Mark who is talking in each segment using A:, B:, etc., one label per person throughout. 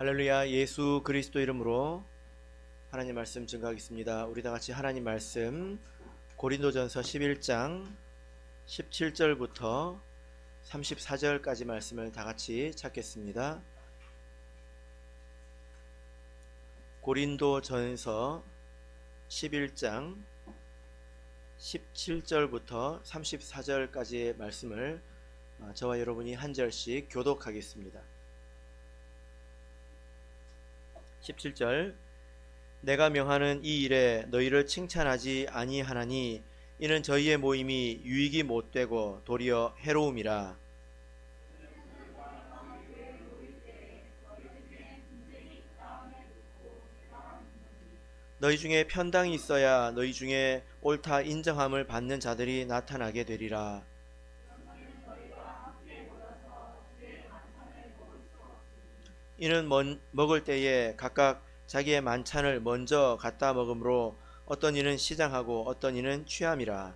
A: 할렐루야. 예수 그리스도 이름으로 하나님 말씀 증거하겠습니다. 우리 다 같이 하나님 말씀 고린도전서 11장 17절부터 34절까지 말씀을 다 같이 찾겠습니다. 고린도전서 11장 17절부터 34절까지의 말씀을 저와 여러분이 한 절씩 교독하겠습니다. 17절 내가 명하는 이 일에 너희를 칭찬하지 아니하나니 이는 저희의 모임이 유익이 못되고 도리어 해로움이라. 너희 중에 편당이 있어야 너희 중에 옳다 인정함을 받는 자들이 나타나게 되리라. 이는 먹을 때에 각각 자기의 만찬을 먼저 갖다 먹으므로 어떤 이는 시장하고 어떤 이는 취함이라.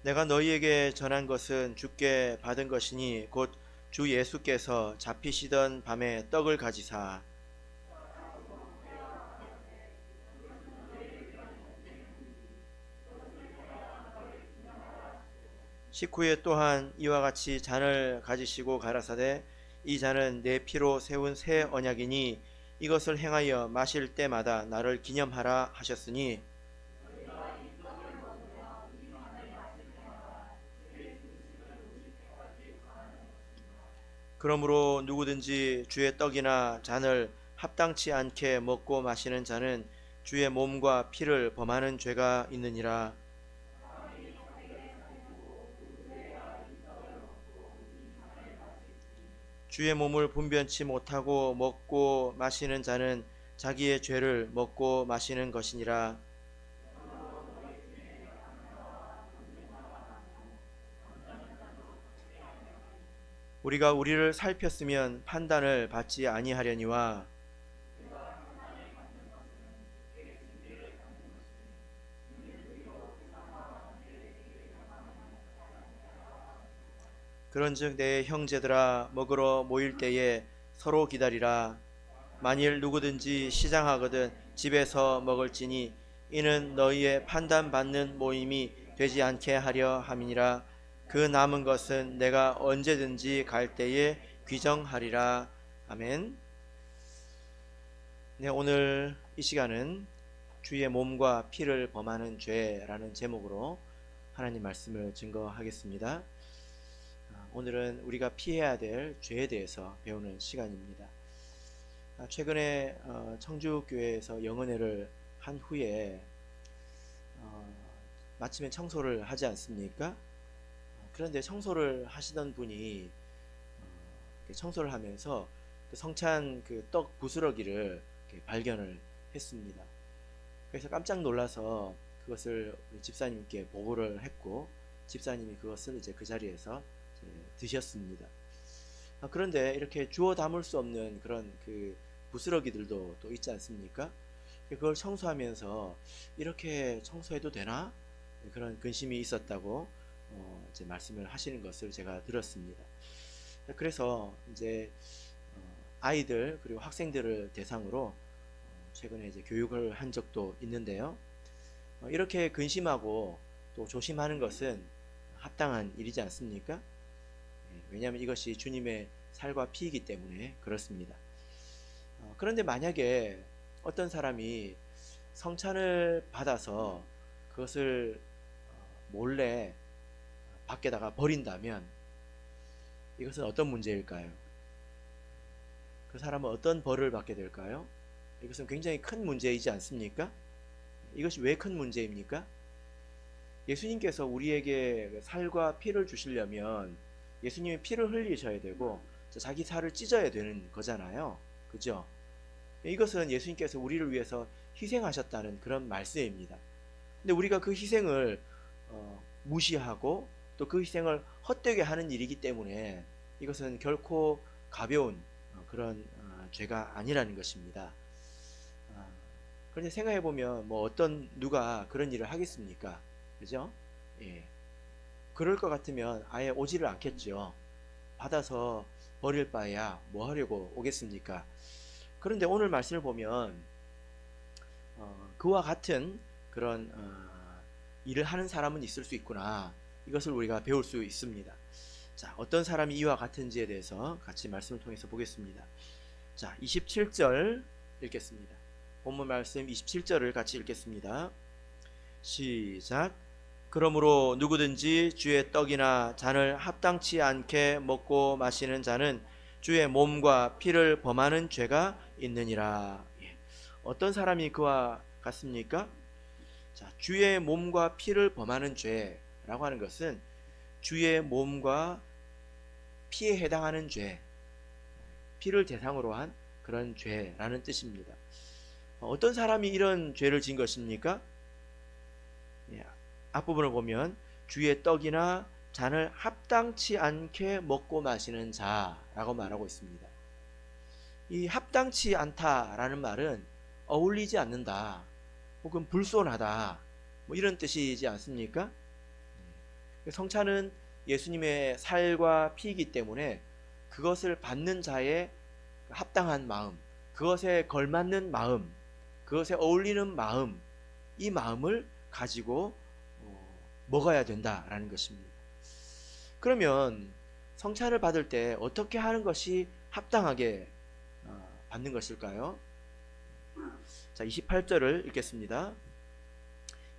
A: 내가 너희에게 전한 것은 주께 받은 것이니 곧 주 예수께서 잡히시던 밤에 떡을 가지사 식후에 또한 이와 같이 잔을 가지시고 가라사대 이 잔은 내 피로 세운 새 언약이니 이것을 행하여 마실 때마다 나를 기념하라 하셨으니 그러므로 누구든지 주의 떡이나 잔을 합당치 않게 먹고 마시는 자는 주의 몸과 피를 범하는 죄가 있느니라. 주의 몸을 분변치 못하고 먹고 마시는 자는 자기의 죄를 먹고 마시는 것이니라. 우리가 우리를 살폈으면 판단을 받지 아니하려니와 그런즉 내 형제들아 먹으러 모일 때에 서로 기다리라. 만일 누구든지 시장하거든 집에서 먹을지니 이는 너희의 판단받는 모임이 되지 않게 하려 함이니라. 그 남은 것은 내가 언제든지 갈 때에 귀정하리라. 아멘. 네, 오늘 이 시간은 주의 몸과 피를 범하는 죄라는 제목으로 하나님 말씀을 증거하겠습니다. 오늘은 우리가 피해야 될 죄에 대해서 배우는 시간입니다. 최근에 청주교회에서 영은회를 한 후에 마침에 청소를 하지 않습니까? 그런데 청소를 하시던 분이 청소를 하면서 성찬 그 떡 부스러기를 발견을 했습니다. 그래서 깜짝 놀라서 그것을 집사님께 보고를 했고 집사님이 그것을 이제 그 자리에서 드셨습니다. 그런데 이렇게 주워 담을 수 없는 그런 그 부스러기들도 또 있지 않습니까? 그걸 청소하면서 이렇게 청소해도 되나? 그런 근심이 있었다고 이제 말씀을 하시는 것을 제가 들었습니다. 그래서 이제 아이들 그리고 학생들을 대상으로 최근에 이제 교육을 한 적도 있는데요. 이렇게 근심하고 또 조심하는 것은 합당한 일이지 않습니까? 왜냐하면 이것이 주님의 살과 피이기 때문에 그렇습니다. 그런데 만약에 어떤 사람이 성찬을 받아서 그것을 몰래 밖에다가 버린다면 이것은 어떤 문제일까요? 그 사람은 어떤 벌을 받게 될까요? 이것은 굉장히 큰 문제이지 않습니까? 이것이 왜 큰 문제입니까? 예수님께서 우리에게 살과 피를 주시려면 예수님이 피를 흘리셔야 되고 자기 살을 찢어야 되는 거잖아요. 그죠? 이것은 예수님께서 우리를 위해서 희생하셨다는 그런 말씀입니다. 근데 우리가 그 희생을 무시하고 또 그 희생을 헛되게 하는 일이기 때문에 이것은 결코 가벼운 그런 죄가 아니라는 것입니다. 그런데 생각해 보면 뭐 어떤 누가 그런 일을 하겠습니까? 그죠? 예. 그럴 것 같으면 아예 오지를 않겠죠. 받아서 버릴 바에야 뭐 하려고 오겠습니까? 그런데 오늘 말씀을 보면 그와 같은 그런 일을 하는 사람은 있을 수 있구나. 이것을 우리가 배울 수 있습니다. 자, 어떤 사람이 이와 같은지에 대해서 같이 말씀을 통해서 보겠습니다. 자, 27절 읽겠습니다. 본문 말씀 27절을 같이 읽겠습니다. 시작. 그러므로 누구든지 주의 떡이나 잔을 합당치 않게 먹고 마시는 자는 주의 몸과 피를 범하는 죄가 있느니라. 어떤 사람이 그와 같습니까? 자, 주의 몸과 피를 범하는 죄라고 하는 것은 주의 몸과 피에 해당하는 죄, 피를 대상으로 한 그런 죄라는 뜻입니다. 어떤 사람이 이런 죄를 지은 것입니까? 앞부분을 보면 주의 떡이나 잔을 합당치 않게 먹고 마시는 자라고 말하고 있습니다. 이 합당치 않다라는 말은 어울리지 않는다 혹은 불손하다 뭐 이런 뜻이지 않습니까? 성찬은 예수님의 살과 피이기 때문에 그것을 받는 자의 합당한 마음, 그것에 걸맞는 마음, 그것에 어울리는 마음, 이 마음을 가지고 먹어야 된다라는 것입니다. 그러면 성찬을 받을 때 어떻게 하는 것이 합당하게 받는 것일까요? 자, 28절을 읽겠습니다.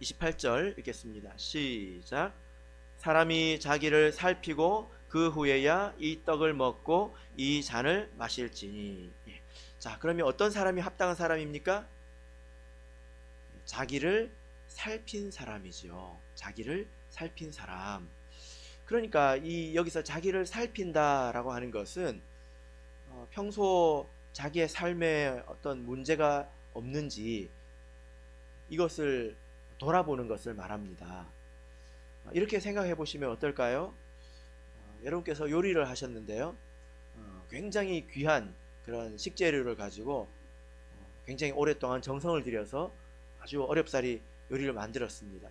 A: 28절 읽겠습니다. 시작. 사람이 자기를 살피고 그 후에야 이 떡을 먹고 이 잔을 마실지니. 자, 그러면 어떤 사람이 합당한 사람입니까? 자기를 살핀 사람이죠. 자기를 살핀 사람. 그러니까 여기서 자기를 살핀다라고 하는 것은 평소 자기의 삶에 어떤 문제가 없는지 이것을 돌아보는 것을 말합니다. 이렇게 생각해 보시면 어떨까요? 여러분께서 요리를 하셨는데요. 굉장히 귀한 그런 식재료를 가지고 굉장히 오랫동안 정성을 들여서 아주 어렵사리 요리를 만들었습니다.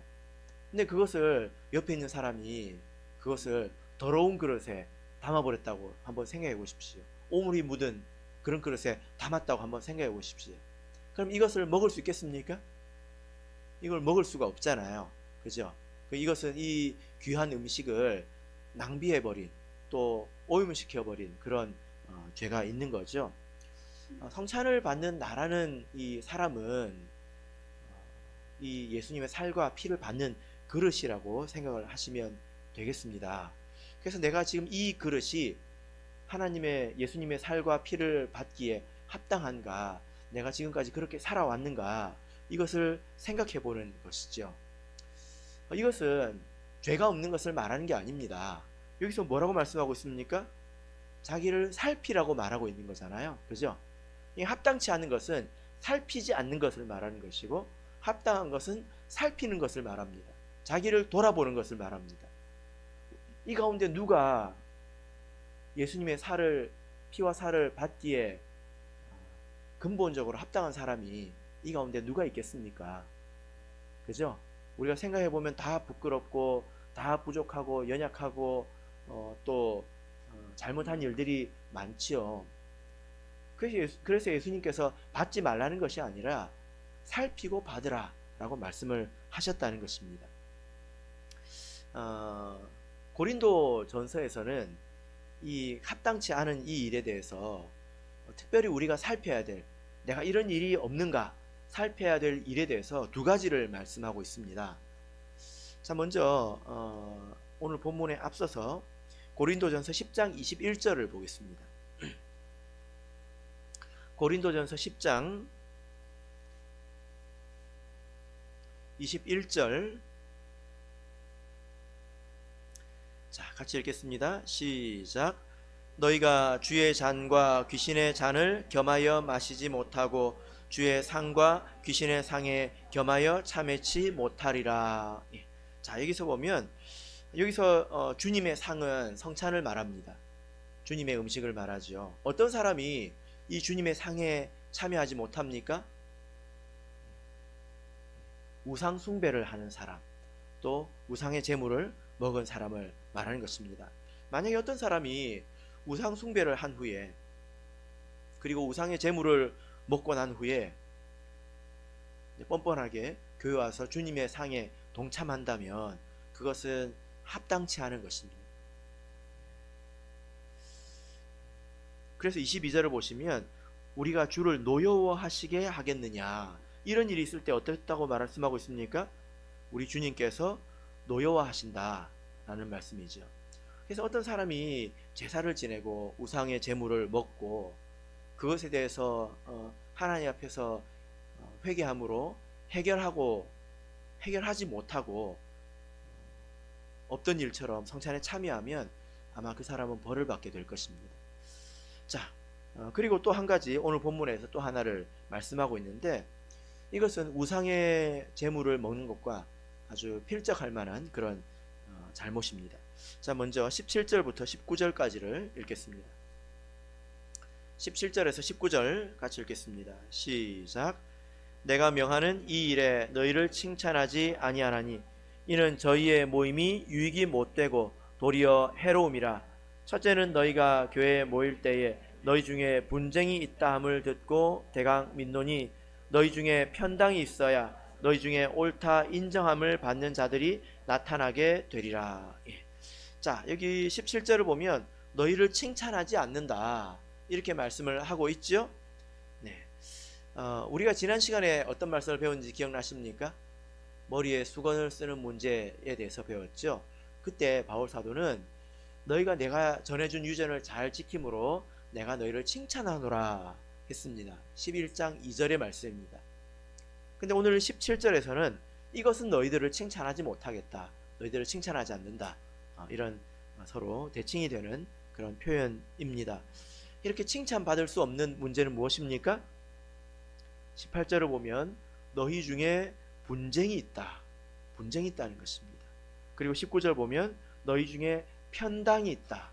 A: 근데 그것을 옆에 있는 사람이 그것을 더러운 그릇에 담아버렸다고 한번 생각해 보십시오. 오물이 묻은 그런 그릇에 담았다고 한번 생각해 보십시오. 그럼 이것을 먹을 수 있겠습니까? 이걸 먹을 수가 없잖아요. 그죠? 이것은 이 귀한 음식을 낭비해버린 또 오염을 시켜버린 그런 죄가 있는 거죠. 성찬을 받는 나라는 이 사람은 이 예수님의 살과 피를 받는 그릇이라고 생각을 하시면 되겠습니다. 그래서 내가 지금 이 그릇이 예수님의 살과 피를 받기에 합당한가, 내가 지금까지 그렇게 살아왔는가, 이것을 생각해 보는 것이죠. 이것은 죄가 없는 것을 말하는 게 아닙니다. 여기서 뭐라고 말씀하고 있습니까? 자기를 살피라고 말하고 있는 거잖아요. 그죠? 이 합당치 않은 것은 살피지 않는 것을 말하는 것이고, 합당한 것은 살피는 것을 말합니다. 자기를 돌아보는 것을 말합니다. 이 가운데 누가 예수님의 피와 살을 받기에 근본적으로 합당한 사람이 이 가운데 누가 있겠습니까? 그죠? 우리가 생각해 보면 다 부끄럽고 다 부족하고 연약하고 또 잘못한 일들이 많지요. 그래서 예수님께서 받지 말라는 것이 아니라 살피고 받으라 라고 말씀을 하셨다는 것입니다. 고린도 전서에서는 이 합당치 않은 이 일에 대해서 특별히 우리가 살펴야 될, 내가 이런 일이 없는가 살펴야 될 일에 대해서 두 가지를 말씀하고 있습니다. 자, 먼저 오늘 본문에 앞서서 고린도전서 10장 21절을 보겠습니다. 고린도전서 10장 21절, 자, 같이 읽겠습니다. 시작. 너희가 주의 잔과 귀신의 잔을 겸하여 마시지 못하고 주의 상과 귀신의 상에 겸하여 참회치 못하리라. 자, 여기서 보면 여기서 주님의 상은 성찬을 말합니다. 주님의 음식을 말하죠. 어떤 사람이 이 주님의 상에 참여하지 못합니까? 우상 숭배를 하는 사람, 또 우상의 제물을 먹은 사람을 말하는 것입니다. 만약에 어떤 사람이 우상 숭배를 한 후에, 그리고 우상의 제물을 먹고 난 후에 뻔뻔하게 교회 와서 주님의 상에 동참한다면 그것은 합당치 않은 것입니다. 그래서 22절을 보시면 우리가 주를 노여워하시게 하겠느냐, 이런 일이 있을 때 어떻다고 말씀하고 있습니까? 우리 주님께서 노여워하신다 라는 말씀이죠. 그래서 어떤 사람이 제사를 지내고 우상의 제물을 먹고 그것에 대해서 하나님 앞에서 회개함으로 해결하지 못하고 없던 일처럼 성찬에 참여하면 아마 그 사람은 벌을 받게 될 것입니다. 자, 그리고 또 한 가지 오늘 본문에서 또 하나를 말씀하고 있는데, 이것은 우상의 제물을 먹는 것과 아주 필적할 만한 그런 잘못입니다. 자, 먼저 17절부터 19절까지를 읽겠습니다. 17절에서 19절 같이 읽겠습니다. 시작. 내가 명하는 이 일에 너희를 칭찬하지 아니하나니 이는 저희의 모임이 유익이 못되고 도리어 해로움이라. 첫째는 너희가 교회에 모일 때에 너희 중에 분쟁이 있다 함을 듣고 대강 민노니 너희 중에 편당이 있어야 너희 중에 옳다 인정함을 받는 자들이 나타나게 되리라. 자, 여기 17절을 보면 너희를 칭찬하지 않는다 이렇게 말씀을 하고 있죠. 네. 우리가 지난 시간에 어떤 말씀을 배웠는지 기억나십니까? 머리에 수건을 쓰는 문제에 대해서 배웠죠. 그때 바울 사도는 너희가 내가 전해준 유전을 잘 지킴으로 내가 너희를 칭찬하노라 했습니다. 11장 2절의 말씀입니다. 근데 오늘 17절에서는 이것은 너희들을 칭찬하지 못하겠다, 너희들을 칭찬하지 않는다, 이런 서로 대칭이 되는 그런 표현입니다. 이렇게 칭찬받을 수 없는 문제는 무엇입니까? 18절을 보면 너희 중에 분쟁이 있다는 것입니다. 그리고 19절 보면 너희 중에 편당이 있다.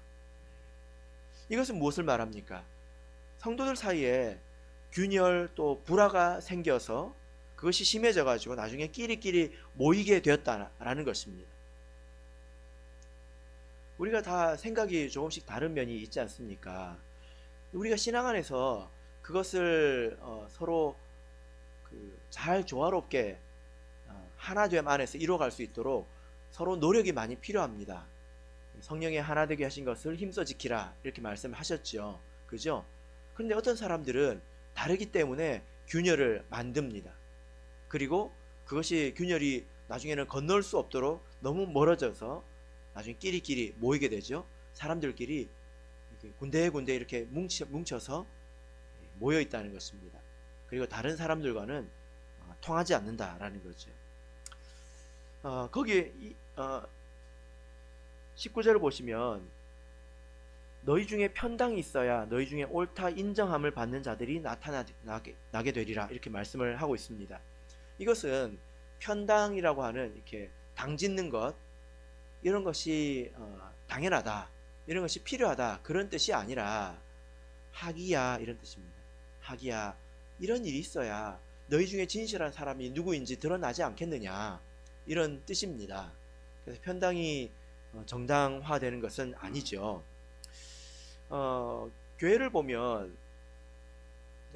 A: 이것은 무엇을 말합니까? 성도들 사이에 균열 또 불화가 생겨서 그것이 심해져 가지고 나중에 끼리끼리 모이게 되었다라는 것입니다. 우리가 다 생각이 조금씩 다른 면이 있지 않습니까? 우리가 신앙 안에서 그것을 서로 잘 조화롭게 하나됨 안에서 이루어갈 수 있도록 서로 노력이 많이 필요합니다. 성령의 하나 되게 하신 것을 힘써 지키라 이렇게 말씀하셨죠. 그죠? 그런데 어떤 사람들은 다르기 때문에 균열을 만듭니다. 그리고 그것이 균열이 나중에는 건널 수 없도록 너무 멀어져서 나중에 끼리끼리 모이게 되죠. 사람들끼리 군데군데 이렇게 뭉쳐서 모여 있다는 것입니다. 그리고 다른 사람들과는 통하지 않는다라는 거죠. 거기에 19절을 보시면 너희 중에 편당이 있어야 너희 중에 옳다 인정함을 받는 자들이 나게 되리라 이렇게 말씀을 하고 있습니다. 이것은 편당이라고 하는 이렇게 당짓는 것, 이런 것이 당연하다, 이런 것이 필요하다 그런 뜻이 아니라 하기야 이런 뜻입니다. 하기야, 이런 일이 있어야 너희 중에 진실한 사람이 누구인지 드러나지 않겠느냐 이런 뜻입니다. 그래서 편당이 정당화되는 것은 아니죠. 교회를 보면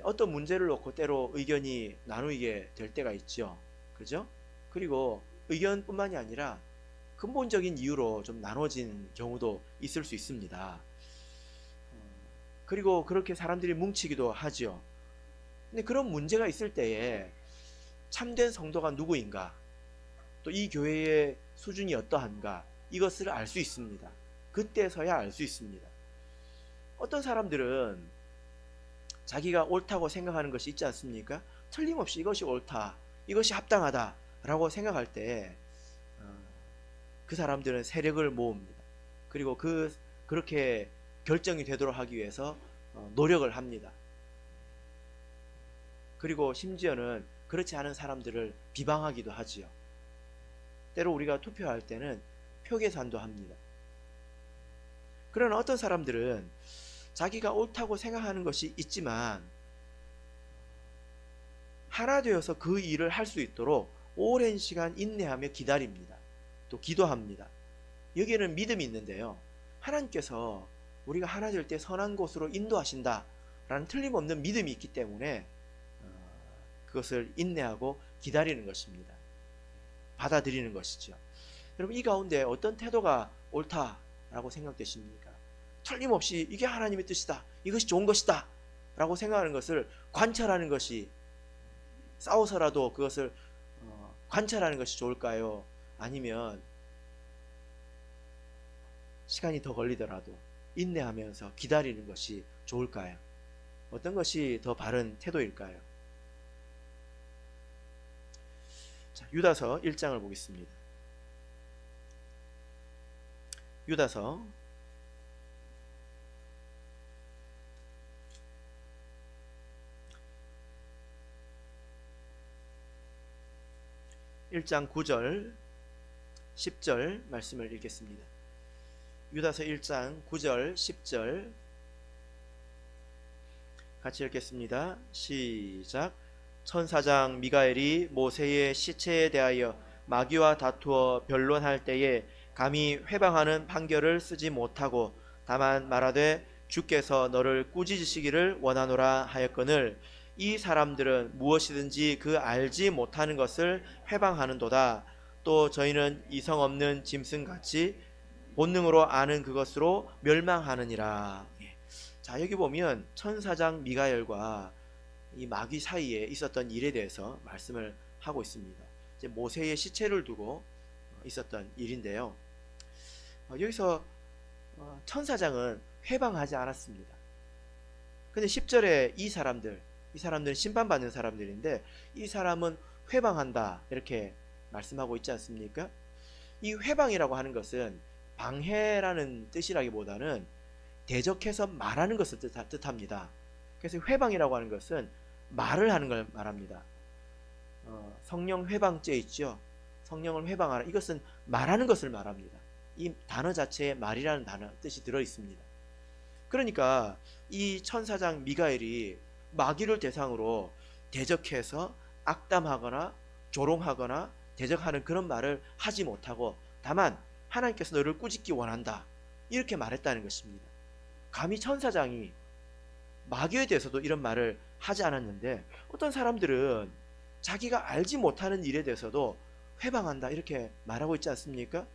A: 어떤 문제를 놓고 때로 의견이 나누게 될 때가 있죠. 그죠? 그리고 의견뿐만이 아니라 근본적인 이유로 좀 나눠진 경우도 있을 수 있습니다. 그리고 그렇게 사람들이 뭉치기도 하죠. 근데 그런 문제가 있을 때에 참된 성도가 누구인가, 또 이 교회의 수준이 어떠한가, 이것을 알 수 있습니다. 그때서야 알 수 있습니다. 어떤 사람들은 자기가 옳다고 생각하는 것이 있지 않습니까? 틀림없이 이것이 옳다, 이것이 합당하다 라고 생각할 때 그 사람들은 세력을 모읍니다. 그리고 그렇게 결정이 되도록 하기 위해서 노력을 합니다. 그리고 심지어는 그렇지 않은 사람들을 비방하기도 하지요. 때로 우리가 투표할 때는 표 계산도 합니다. 그러나 어떤 사람들은 자기가 옳다고 생각하는 것이 있지만 하나 되어서 그 일을 할 수 있도록 오랜 시간 인내하며 기다립니다. 또 기도합니다. 여기에는 믿음이 있는데요, 하나님께서 우리가 하나 될 때 선한 곳으로 인도하신다 라는 틀림없는 믿음이 있기 때문에 그것을 인내하고 기다리는 것입니다. 받아들이는 것이죠. 여러분, 이 가운데 어떤 태도가 옳다라고 생각되십니까? 틀림없이 이게 하나님의 뜻이다, 이것이 좋은 것이다 라고 생각하는 것을 관찰하는 것이, 싸워서라도 그것을 관찰하는 것이 좋을까요? 아니면 시간이 더 걸리더라도 인내하면서 기다리는 것이 좋을까요? 어떤 것이 더 바른 태도일까요? 자, 유다서 1장을 보겠습니다. 유다서 1장 9절 10절 말씀을 읽겠습니다. 유다서 1장 9절 10절 같이 읽겠습니다. 시작. 천사장 미가엘이 모세의 시체에 대하여 마귀와 다투어 변론할 때에 감히 회방하는 판결을 쓰지 못하고 다만 말하되 주께서 너를 꾸짖으시기를 원하노라 하였거늘 이 사람들은 무엇이든지 그 알지 못하는 것을 회방하는도다. 또 저희는 이성 없는 짐승같이 본능으로 아는 그것으로 멸망하느니라. 자, 여기 보면 천사장 미가엘과 이 마귀 사이에 있었던 일에 대해서 말씀을 하고 있습니다. 이제 모세의 시체를 두고 있었던 일인데요, 여기서 천사장은 회방하지 않았습니다. 근데 10절에 이 사람들은 심판받는 사람들인데 이 사람은 회방한다 이렇게 말씀하고 있지 않습니까? 이 회방이라고 하는 것은 방해라는 뜻이라기보다는 대적해서 말하는 것을 뜻합니다. 그래서 회방이라고 하는 것은 말을 하는 걸 말합니다. 성령 회방죄 있죠. 성령을 회방하라, 이것은 말하는 것을 말합니다. 이 단어 자체에 말이라는 단어 뜻이 들어 있습니다. 그러니까 이 천사장 미가엘이 마귀를 대상으로 대적해서 악담하거나 조롱하거나 대적하는 그런 말을 하지 못하고 다만 하나님께서 너를 꾸짖기 원한다 이렇게 말했다는 것입니다. 감히 천사장이 마귀에 대해서도 이런 말을 하지 않았는데 어떤 사람들은 자기가 알지 못하는 일에 대해서도 회방한다 이렇게 말하고 있지 않습니까?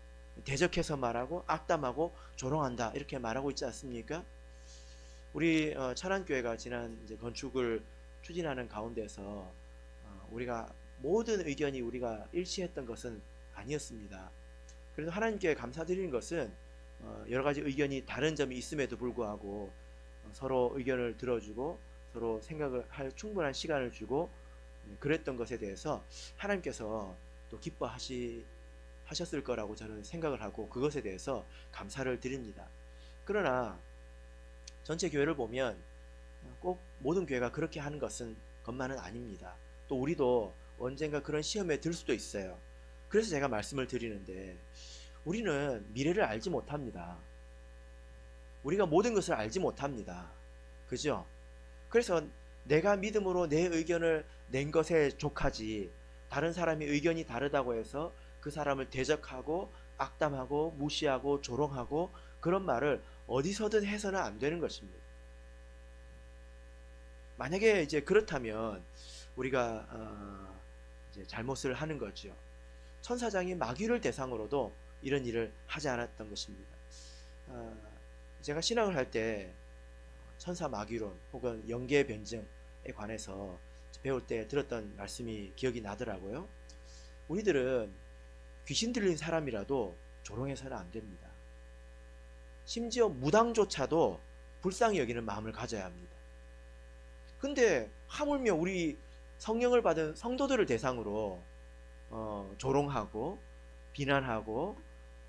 A: 대적해서 말하고 악담하고 조롱한다 이렇게 말하고 있지 않습니까? 우리 천안교회가 지난 이제 건축을 추진하는 가운데서 우리가 모든 의견이 우리가 일치했던 것은 아니었습니다. 그래도 하나님께 감사드리는 것은 여러 가지 의견이 다른 점이 있음에도 불구하고 서로 의견을 들어주고 서로 생각을 할 충분한 시간을 주고 그랬던 것에 대해서 하나님께서 또 기뻐하셨을 거라고 저는 생각을 하고 그것에 대해서 감사를 드립니다. 그러나 전체 교회를 보면 꼭 모든 교회가 그렇게 하는 것만은 아닙니다. 또 우리도 언젠가 그런 시험에 들 수도 있어요. 그래서 제가 말씀을 드리는데 우리는 미래를 알지 못합니다. 우리가 모든 것을 알지 못합니다. 그죠? 그래서 내가 믿음으로 내 의견을 낸 것에 족하지 다른 사람이 의견이 다르다고 해서 그 사람을 대적하고 악담하고 무시하고 조롱하고 그런 말을 어디서든 해서는 안 되는 것입니다. 만약에 이제 그렇다면 우리가 이제 잘못을 하는 거죠. 천사장이 마귀를 대상으로도 이런 일을 하지 않았던 것입니다. 제가 신앙을 할 때 천사 마귀론 혹은 영계 변증에 관해서 배울 때 들었던 말씀이 기억이 나더라고요. 우리들은 귀신 들린 사람이라도 조롱해서는 안 됩니다. 심지어 무당조차도 불쌍히 여기는 마음을 가져야 합니다. 근데 하물며 우리 성령을 받은 성도들을 대상으로 조롱하고 비난하고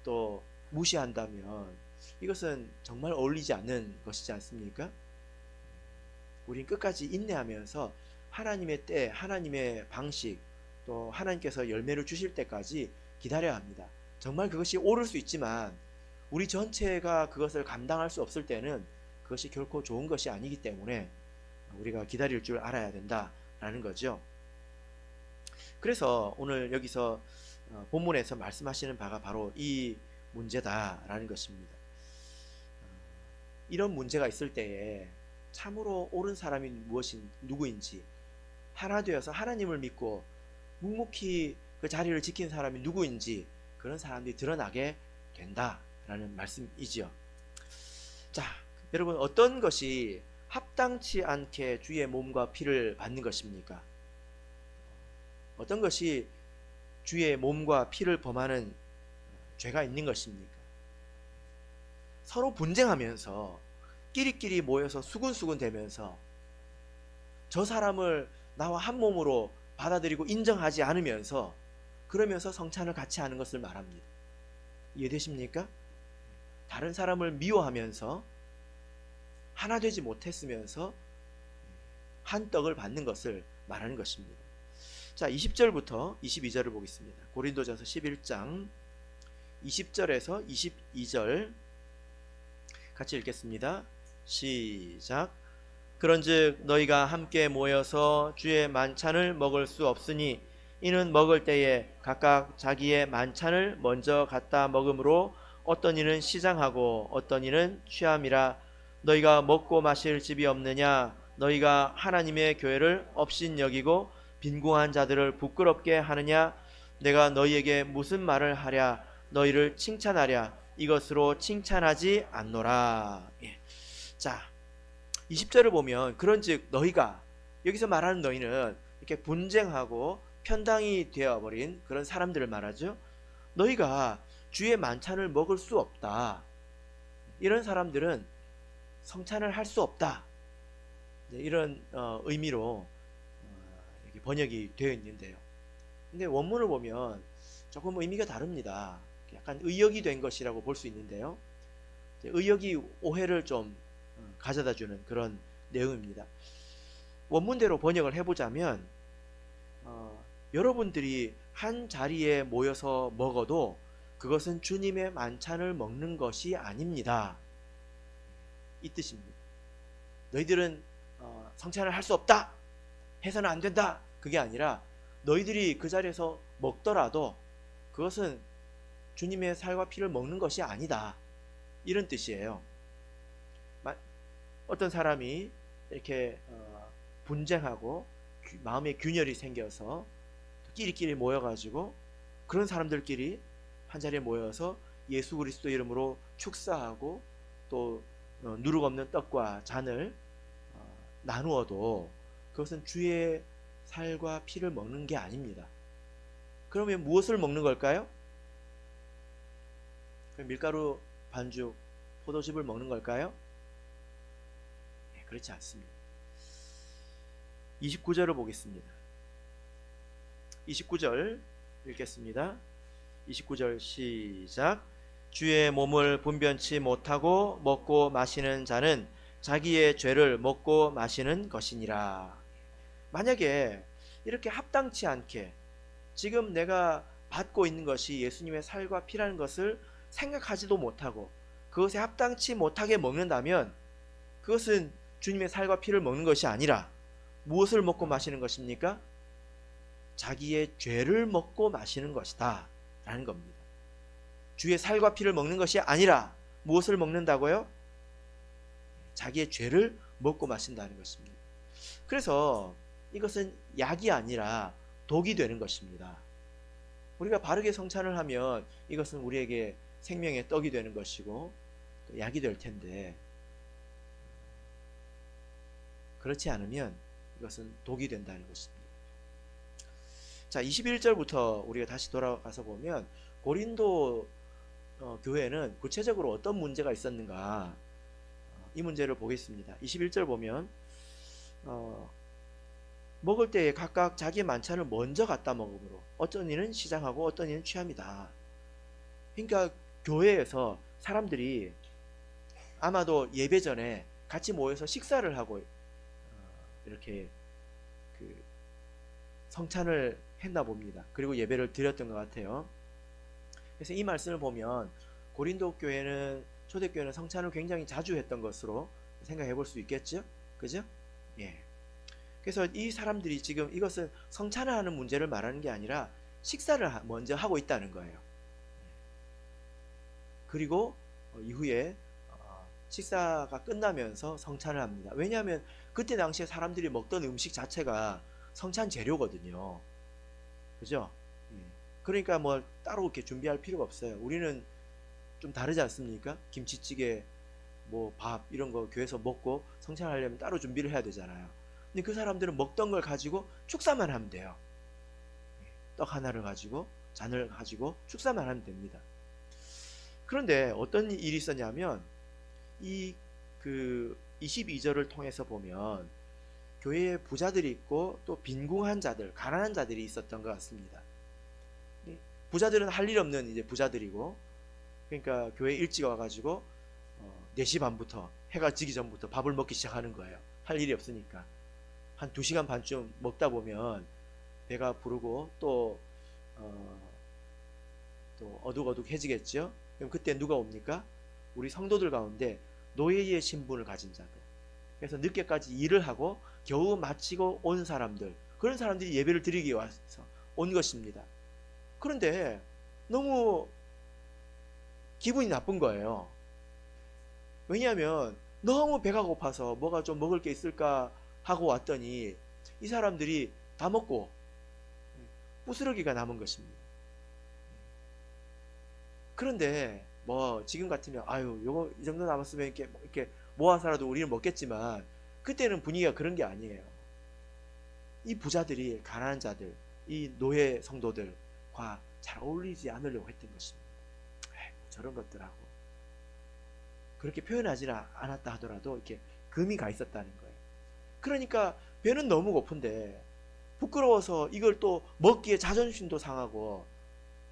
A: 또 무시한다면 이것은 정말 어울리지 않는 것이지 않습니까? 우린 끝까지 인내하면서 하나님의 때, 하나님의 방식, 또 하나님께서 열매를 주실 때까지 기다려야 합니다. 정말 그것이 옳을 수 있지만 우리 전체가 그것을 감당할 수 없을 때는 그것이 결코 좋은 것이 아니기 때문에 우리가 기다릴 줄 알아야 된다라는 거죠. 그래서 오늘 여기서 본문에서 말씀하시는 바가 바로 이 문제다라는 것입니다. 이런 문제가 있을 때에 참으로 옳은 사람이 누구인지, 하나 되어서 하나님을 믿고 묵묵히 그 자리를 지킨 사람이 누구인지 그런 사람들이 드러나게 된다라는 말씀이지요. 자, 여러분, 어떤 것이 합당치 않게 주의 몸과 피를 받는 것입니까? 어떤 것이 주의 몸과 피를 범하는 죄가 있는 것입니까? 서로 분쟁하면서 끼리끼리 모여서 수군수군 되면서 저 사람을 나와 한 몸으로 받아들이고 인정하지 않으면서 그러면서 성찬을 같이 하는 것을 말합니다. 이해되십니까? 다른 사람을 미워하면서 하나 되지 못했으면서 한 떡을 받는 것을 말하는 것입니다. 자, 20절부터 22절을 보겠습니다. 고린도전서 11장 20절에서 22절 같이 읽겠습니다. 시작. 그런즉 너희가 함께 모여서 주의 만찬을 먹을 수 없으니 이는 먹을 때에 각각 자기의 만찬을 먼저 갖다 먹음으로 어떤 이는 시장하고 어떤 이는 취함이라. 너희가 먹고 마실 집이 없느냐? 너희가 하나님의 교회를 업신여기고 빈궁한 자들을 부끄럽게 하느냐? 내가 너희에게 무슨 말을 하랴? 너희를 칭찬하랴? 이것으로 칭찬하지 않노라. 예. 자, 20절을 보면 그런즉 너희가, 여기서 말하는 너희는 이렇게 분쟁하고 편당이 되어버린 그런 사람들을 말하죠. 너희가 주의 만찬을 먹을 수 없다. 이런 사람들은 성찬을 할 수 없다. 이런 의미로 이렇게 번역이 되어 있는데요. 근데 원문을 보면 조금 의미가 다릅니다. 약간 의역이 된 것이라고 볼 수 있는데요. 의역이 오해를 좀 가져다주는 그런 내용입니다. 원문대로 번역을 해보자면 여러분들이 한 자리에 모여서 먹어도 그것은 주님의 만찬을 먹는 것이 아닙니다. 이 뜻입니다. 너희들은 성찬을 할 수 없다, 해서는 안 된다, 그게 아니라 너희들이 그 자리에서 먹더라도 그것은 주님의 살과 피를 먹는 것이 아니다, 이런 뜻이에요. 어떤 사람이 이렇게 분쟁하고 마음에 균열이 생겨서 끼리끼리 모여가지고 그런 사람들끼리 한자리에 모여서 예수 그리스도 이름으로 축사하고 또 누룩 없는 떡과 잔을 나누어도 그것은 주의 살과 피를 먹는 게 아닙니다. 그러면 무엇을 먹는 걸까요? 밀가루 반죽, 포도즙을 먹는 걸까요? 네, 그렇지 않습니다. 29절을 보겠습니다. 29절 읽겠습니다. 29절 시작. 주의 몸을 분변치 못하고 먹고 마시는 자는 자기의 죄를 먹고 마시는 것이니라. 만약에 이렇게 합당치 않게 지금 내가 받고 있는 것이 예수님의 살과 피라는 것을 생각하지도 못하고 그것에 합당치 못하게 먹는다면 그것은 주님의 살과 피를 먹는 것이 아니라 무엇을 먹고 마시는 것입니까? 자기의 죄를 먹고 마시는 것이다 라는 겁니다. 주의 살과 피를 먹는 것이 아니라 무엇을 먹는다고요? 자기의 죄를 먹고 마신다는 것입니다. 그래서 이것은 약이 아니라 독이 되는 것입니다. 우리가 바르게 성찬을 하면 이것은 우리에게 생명의 떡이 되는 것이고 또 약이 될 텐데, 그렇지 않으면 이것은 독이 된다는 것입니다. 자, 21절부터 우리가 다시 돌아가서 보면 고린도 교회는 구체적으로 어떤 문제가 있었는가, 이 문제를 보겠습니다. 21절 보면 먹을 때에 각각 자기 만찬을 먼저 갖다 먹음으로 어떤 이는 시장하고 어떤 이는 취함이다. 그러니까 교회에서 사람들이 아마도 예배 전에 같이 모여서 식사를 하고 이렇게 그 성찬을 했나 봅니다. 그리고 예배를 드렸던 것 같아요. 그래서 이 말씀을 보면 고린도 교회는 초대교회는 성찬을 굉장히 자주 했던 것으로 생각해 볼 수 있겠죠? 그죠? 예. 그래서 이 사람들이 지금 이것은 성찬을 하는 문제를 말하는 게 아니라 식사를 먼저 하고 있다는 거예요. 그리고 이후에 식사가 끝나면서 성찬을 합니다. 왜냐하면 그때 당시에 사람들이 먹던 음식 자체가 성찬 재료거든요. 그죠? 예. 그러니까 뭐 따로 이렇게 준비할 필요가 없어요. 우리는 좀 다르지 않습니까? 김치찌개, 뭐 밥 이런 거 교회에서 먹고 성찬하려면 따로 준비를 해야 되잖아요. 근데 그 사람들은 먹던 걸 가지고 축사만 하면 돼요. 떡 하나를 가지고 잔을 가지고 축사만 하면 됩니다. 그런데 어떤 일이 있었냐면 이 그 22절을 통해서 보면 교회에 부자들이 있고 또 빈궁한 자들, 가난한 자들이 있었던 것 같습니다. 부자들은 할 일 없는 이제 부자들이고, 그러니까 교회 일찍 와가지고 4시 반부터 해가 지기 전부터 밥을 먹기 시작하는 거예요. 할 일이 없으니까. 한 2시간 반쯤 먹다 보면 배가 부르고 또 어둑어둑해지겠죠. 그럼 그때 누가 옵니까? 우리 성도들 가운데 노예의 신분을 가진 자들, 그래서 늦게까지 일을 하고 겨우 마치고 온 사람들, 그런 사람들이 예배를 드리기 위해서 온 것입니다. 그런데 너무 기분이 나쁜 거예요. 왜냐하면 너무 배가 고파서 뭐가 좀 먹을 게 있을까 하고 왔더니 이 사람들이 다 먹고 부스러기가 남은 것입니다. 그런데 뭐 지금 같으면 아유 요거 이 정도 남았으면 이렇게 모아서라도 우리는 먹겠지만, 그때는 분위기가 그런 게 아니에요. 이 부자들이 가난한 자들, 이 노예 성도들과 잘 어울리지 않으려고 했던 것입니다. 저런 것들하고 그렇게 표현하지 않았다 하더라도 이렇게 금이 가 있었다는 거예요. 그러니까 배는 너무 고픈데 부끄러워서 이걸 또 먹기에 자존심도 상하고,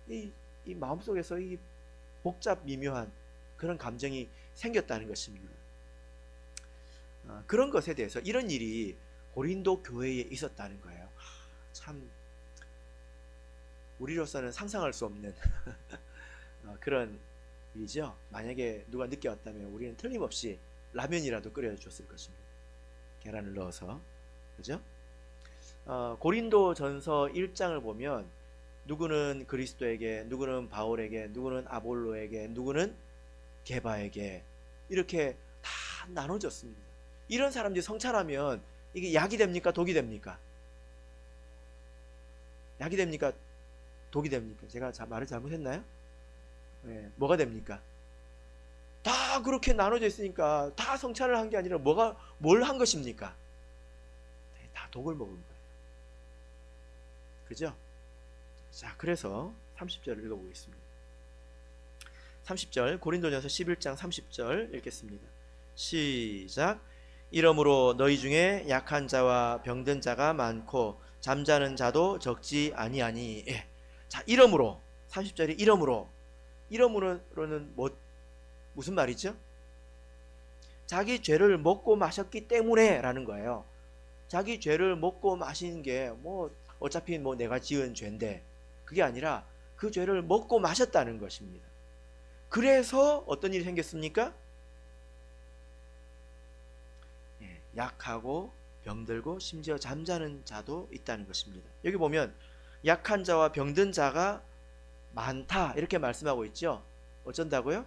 A: 이 마음속에서 이 복잡 미묘한 그런 감정이 생겼다는 것입니다. 그런 것에 대해서 이런 일이 고린도 교회에 있었다는 거예요. 참 우리로서는 상상할 수 없는 그런 일이죠. 만약에 누가 늦게 왔다면 우리는 틀림없이 라면이라도 끓여줬을 것입니다. 계란을 넣어서. 그죠? 고린도 전서 1장을 보면 누구는 그리스도에게, 누구는 바울에게, 누구는 아볼로에게, 누구는 게바에게 이렇게 다 나눠졌습니다. 이런 사람들이 성찬하면 이게 약이 됩니까? 독이 됩니까? 약이 됩니까? 독이 됩니까? 제가 말을 잘못했나요? 네, 뭐가 됩니까? 다 그렇게 나눠져 있으니까 다 성찬을 한 게 아니라 뭘 한 것입니까? 다 독을 먹은 거예요. 그죠? 자, 그래서 30절을 읽어보겠습니다. 30절, 고린도전서 11장 30절 읽겠습니다. 시작. 이러므로 너희 중에 약한 자와 병든 자가 많고 잠자는 자도 적지 아니하니. 예. 자, 이러므로 30절이 이러므로는 무슨 말이죠? 자기 죄를 먹고 마셨기 때문에 라는 거예요. 자기 죄를 먹고 마시는 게 어차피 내가 지은 죄인데, 그게 아니라 그 죄를 먹고 마셨다는 것입니다. 그래서 어떤 일이 생겼습니까? 약하고 병들고 심지어 잠자는 자도 있다는 것입니다. 여기 보면 약한 자와 병든 자가 많다 이렇게 말씀하고 있죠. 어쩐다고요?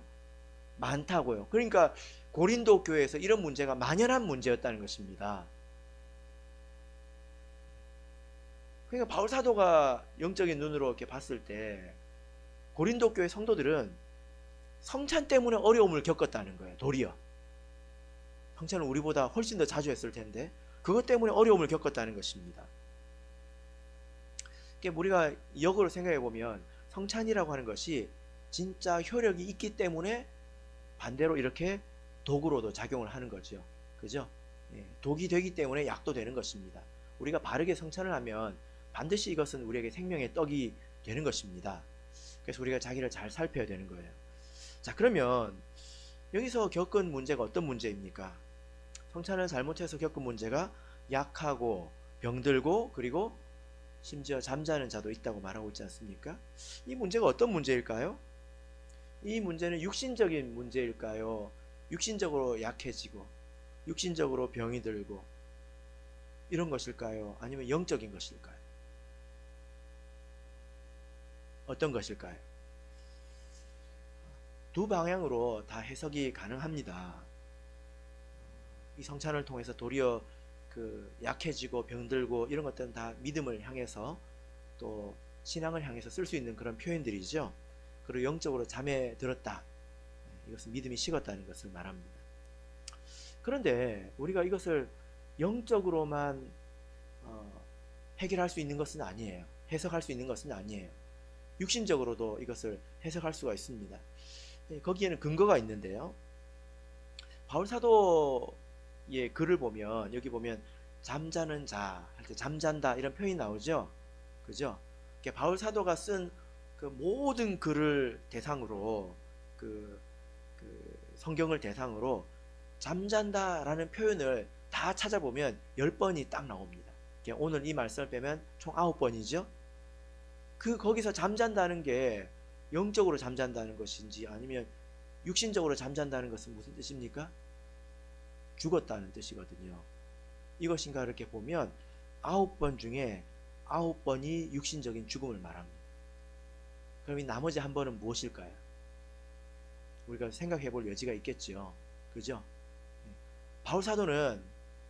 A: 많다고요. 그러니까 고린도 교회에서 이런 문제가 만연한 문제였다는 것입니다. 그러니까 바울 사도가 영적인 눈으로 이렇게 봤을 때 고린도 교회 성도들은 성찬 때문에 어려움을 겪었다는 거예요. 도리어 성찬은 우리보다 훨씬 더 자주 했을 텐데 그것 때문에 어려움을 겪었다는 것입니다. 우리가 역으로 생각해 보면 성찬이라고 하는 것이 진짜 효력이 있기 때문에 반대로 이렇게 독으로도 작용을 하는 거죠. 그죠? 독이 되기 때문에 약도 되는 것입니다. 우리가 바르게 성찬을 하면 반드시 이것은 우리에게 생명의 떡이 되는 것입니다. 그래서 우리가 자기를 잘 살펴야 되는 거예요. 자, 그러면 여기서 겪은 문제가 어떤 문제입니까? 성찬을 잘못해서 겪은 문제가 약하고 병들고 그리고 심지어 잠자는 자도 있다고 말하고 있지 않습니까? 이 문제가 어떤 문제일까요? 이 문제는 육신적인 문제일까요? 육신적으로 약해지고 육신적으로 병이 들고 이런 것일까요? 아니면 영적인 것일까요? 어떤 것일까요? 두 방향으로 다 해석이 가능합니다. 이 성찬을 통해서 도리어 그 약해지고 병들고 이런 것들은 다 믿음을 향해서 또 신앙을 향해서 쓸 수 있는 그런 표현들이죠. 그리고 영적으로 잠에 들었다. 이것은 믿음이 식었다는 것을 말합니다. 그런데 우리가 이것을 영적으로만 해결할 수 있는 것은 아니에요. 해석할 수 있는 것은 아니에요. 육신적으로도 이것을 해석할 수가 있습니다. 거기에는 근거가 있는데요. 바울 사도의 글을 보면 여기 보면 잠자는 자 할 때 잠잔다 이런 표현이 나오죠. 그죠? 바울 사도가 쓴 그 모든 글을 대상으로 그 성경을 대상으로 잠잔다라는 표현을 다 찾아보면 10번이 딱 나옵니다. 오늘 이 말씀을 빼면 총 9번이죠. 거기서 잠잔다는 게 영적으로 잠잔다는 것인지 아니면 육신적으로 잠잔다는 것은 무슨 뜻입니까? 죽었다는 뜻이거든요. 이것인가 이렇게 보면 9번 중에 9번이 육신적인 죽음을 말합니다. 그럼 이 나머지 한 번은 무엇일까요? 우리가 생각해 볼 여지가 있겠죠. 그죠? 바울 사도는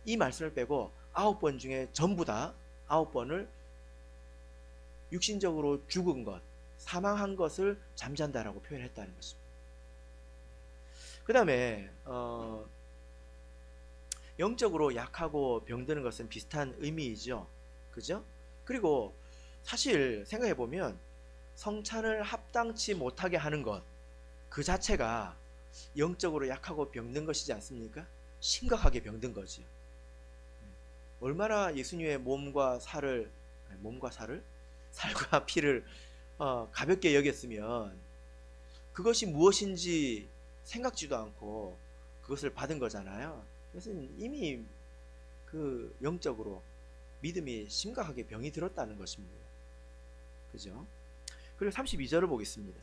A: 이 말씀을 빼고 9번 중에 전부 다 9번을 육신적으로 죽은 것, 사망한 것을 잠잔다라고 표현했다는 것입니다. 그 다음에 영적으로 약하고 병드는 것은 비슷한 의미이죠. 그죠? 그리고 사실 생각해 보면 성찬을 합당치 못하게 하는 것 그 자체가 영적으로 약하고 병든 것이지 않습니까? 심각하게 병든 거죠. 얼마나 예수님의 살과 피를 가볍게 여겼으면 그것이 무엇인지 생각지도 않고 그것을 받은 거잖아요. 그래서 이미 그 영적으로 믿음이 심각하게 병이 들었다는 것입니다. 그죠? 그리고 32절을 보겠습니다.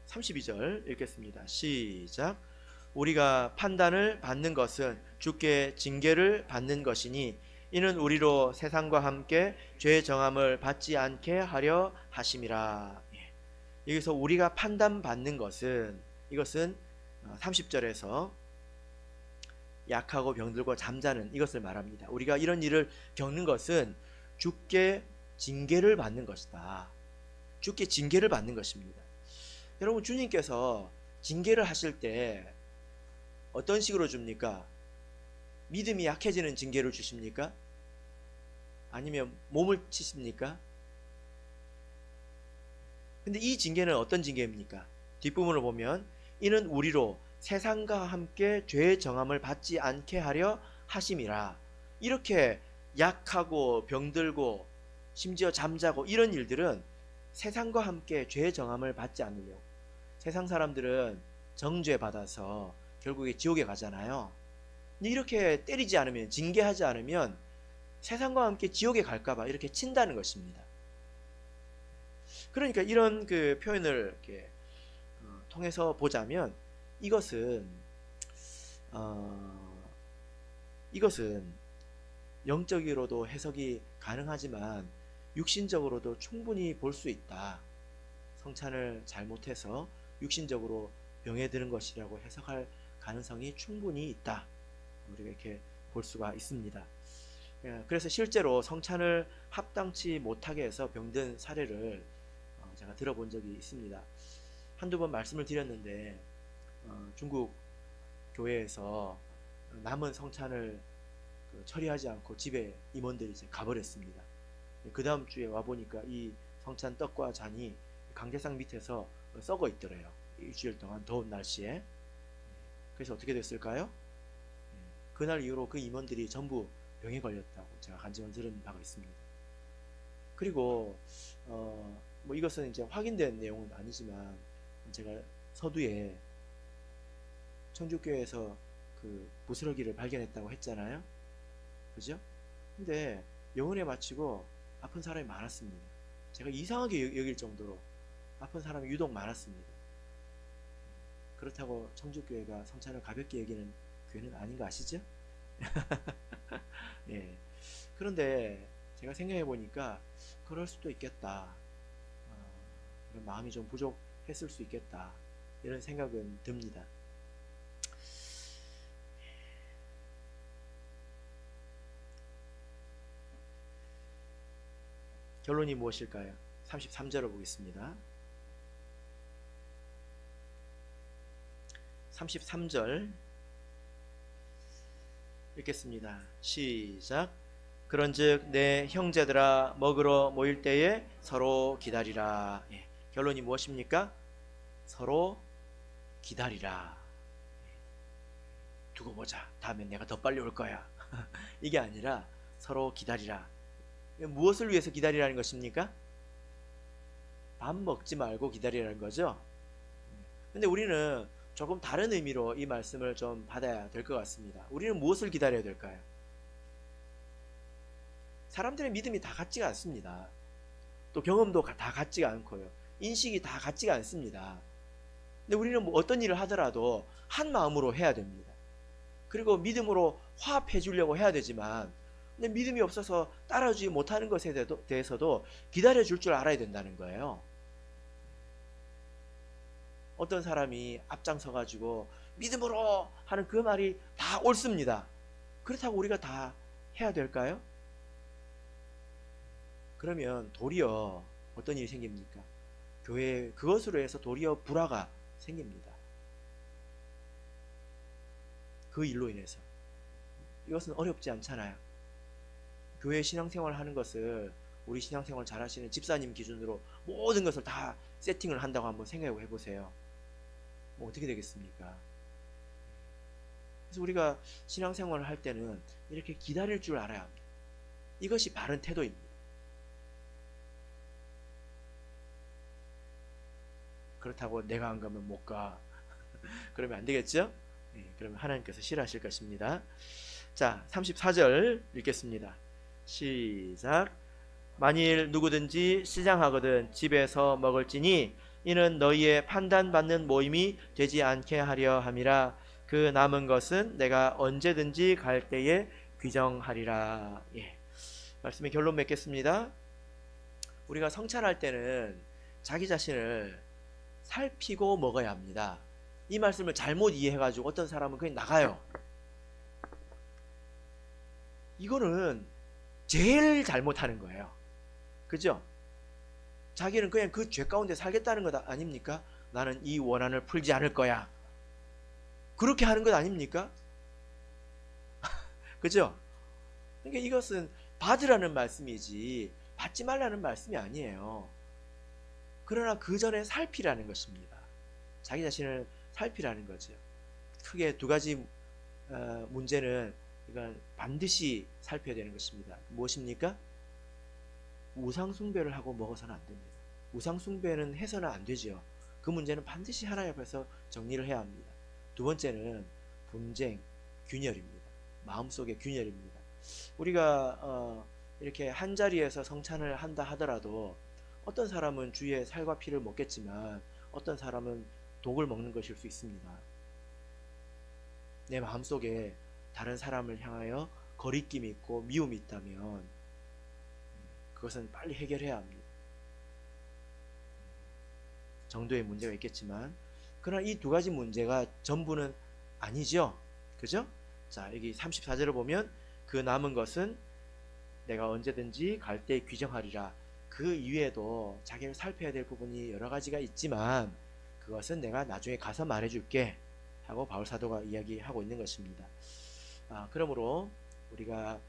A: 32절 읽겠습니다. 시작. 우리가 판단을 받는 것은 주께 징계를 받는 것이니 이는 우리로 세상과 함께 죄의 정함을 받지 않게 하려 하심이라. 여기서 우리가 판단받는 것은 이것은 30절에서 약하고 병들고 잠자는 이것을 말합니다. 우리가 이런 일을 겪는 것은 주께 징계를 받는 것이다. 주께 징계를 받는 것입니다. 여러분, 주님께서 징계를 하실 때 어떤 식으로 줍니까? 믿음이 약해지는 징계를 주십니까? 아니면 몸을 치십니까? 근데 이 징계는 어떤 징계입니까? 뒷부분을 보면 이는 우리로 세상과 함께 죄의 정함을 받지 않게 하려 하심이라. 이렇게 약하고 병들고 심지어 잠자고 이런 일들은 세상과 함께 죄의 정함을 받지 않으려고. 세상 사람들은 정죄 받아서 결국에 지옥에 가잖아요. 이렇게 때리지 않으면, 징계하지 않으면 세상과 함께 지옥에 갈까봐 이렇게 친다는 것입니다. 그러니까 이런 그 표현을 이렇게 통해서 보자면 이것은 영적으로도 해석이 가능하지만 육신적으로도 충분히 볼 수 있다. 성찬을 잘못해서 육신적으로 병에 드는 것이라고 해석할 가능성이 충분히 있다. 우리가 이렇게 볼 수가 있습니다. 그래서 실제로 성찬을 합당치 못하게 해서 병든 사례를 제가 들어본 적이 있습니다. 한두 번 말씀을 드렸는데 중국 교회에서 남은 성찬을 처리하지 않고 집에 임원들이 이제 가버렸습니다. 그 다음 주에 와보니까 이 성찬 떡과 잔이 강제상 밑에서 썩어 있더래요. 일주일 동안 더운 날씨에. 그래서 어떻게 됐을까요? 그날 이후로 그 임원들이 전부 병에 걸렸다고 제가 간증을 들은 바가 있습니다. 그리고 뭐 이것은 이제 확인된 내용은 아니지만 제가 서두에 청주교회에서 그 부스러기를 발견했다고 했잖아요. 그죠? 근데 영혼에 마치고 아픈 사람이 많았습니다. 제가 이상하게 여길 정도로 아픈 사람이 유독 많았습니다. 그렇다고 청주교회가 성찬을 가볍게 여기는 교회는 아닌 거 아시죠? 예. 그런데 제가 생각해 보니까 그럴 수도 있겠다. 그런 마음이 좀 부족했을 수 있겠다. 이런 생각은 듭니다. 결론이 무엇일까요? 33절을 보겠습니다. 33절 읽겠습니다. 시작. 그런즉 내 형제들아 먹으러 모일 때에 서로 기다리라. 예. 결론이 무엇입니까? 서로 기다리라. 두고 보자. 다음엔 내가 더 빨리 올 거야. 이게 아니라 서로 기다리라. 무엇을 위해서 기다리라는 것입니까? 밥 먹지 말고 기다리라는 거죠. 근데 우리는 조금 다른 의미로 이 말씀을 좀 받아야 될 것 같습니다. 우리는 무엇을 기다려야 될까요? 사람들의 믿음이 다 같지가 않습니다. 또 경험도 다 같지가 않고요. 인식이 다 같지가 않습니다. 근데 우리는 뭐 어떤 일을 하더라도 한 마음으로 해야 됩니다. 그리고 믿음으로 화합해 주려고 해야 되지만, 근데 믿음이 없어서 따라주지 못하는 것에 대해서도 기다려 줄 줄 알아야 된다는 거예요. 어떤 사람이 앞장서 가지고 믿음으로 하는 그 말이 다 옳습니다. 그렇다고 우리가 다 해야 될까요? 그러면 도리어 어떤 일이 생깁니까? 교회에 그것으로 해서 도리어 불화가 생깁니다. 그 일로 인해서. 이것은 어렵지 않잖아요. 교회 신앙생활 하는 것을 우리 신앙생활 잘 하시는 집사님 기준으로 모든 것을 다 세팅을 한다고 한번 생각해 보세요. 뭐 어떻게 되겠습니까? 그래서 우리가 신앙생활을 할 때는 이렇게 기다릴 줄 알아야 합니다. 이것이 바른 태도입니다. 그렇다고 내가 안 가면 못 가. 그러면 안 되겠죠? 네, 그러면 하나님께서 싫어하실 것입니다. 자, 34절 읽겠습니다. 시작. 만일 누구든지 시장하거든 집에서 먹을지니 이는 너희의 판단받는 모임이 되지 않게 하려 함이라. 그 남은 것은 내가 언제든지 갈 때에 귀정하리라. 예. 말씀의 결론 맺겠습니다. 우리가 성찬할 때는 자기 자신을 살피고 먹어야 합니다. 이 말씀을 잘못 이해해가지고 어떤 사람은 그냥 나가요. 이거는 제일 잘못하는 거예요. 그죠? 자기는 그냥 그 죄 가운데 살겠다는 것 아닙니까? 나는 이 원한을 풀지 않을 거야. 그렇게 하는 것 아닙니까? 그죠? 그러니까 이것은 받으라는 말씀이지 받지 말라는 말씀이 아니에요. 그러나 그 전에 살피라는 것입니다. 자기 자신을 살피라는 거죠. 크게 두 가지 문제는 이건 반드시 살펴야 되는 것입니다. 무엇입니까? 우상숭배를 하고 먹어서는 안 됩니다. 우상숭배는 해서는 안 되죠. 그 문제는 반드시 하나님 앞에서 정리를 해야 합니다. 두 번째는 분쟁, 균열입니다. 마음속의 균열입니다. 우리가 이렇게 한 자리에서 성찬을 한다 하더라도 어떤 사람은 주의 살과 피를 먹겠지만 어떤 사람은 독을 먹는 것일 수 있습니다. 내 마음속에 다른 사람을 향하여 거리낌이 있고 미움이 있다면 그것은 빨리 해결해야 합니다. 정도의 문제가 있겠지만, 그러나 이 두 가지 문제가 전부는 아니죠. 그죠? 자, 여기 34절을 보면 그 남은 것은 내가 언제든지 갈 때 귀정하리라. 그 이외에도 자기를 살펴야 될 부분이 여러 가지가 있지만 그것은 내가 나중에 가서 말해줄게 하고 바울 사도가 이야기하고 있는 것입니다. 그러므로 우리가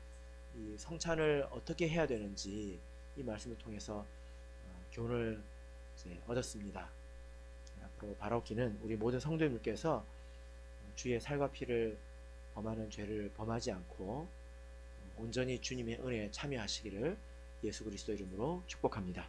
A: 이 성찬을 어떻게 해야 되는지 이 말씀을 통해서 교훈을 이제 얻었습니다. 앞으로 바라옵기는 우리 모든 성도님들께서 주의 살과 피를 범하는 죄를 범하지 않고 온전히 주님의 은혜에 참여하시기를 예수 그리스도 이름으로 축복합니다.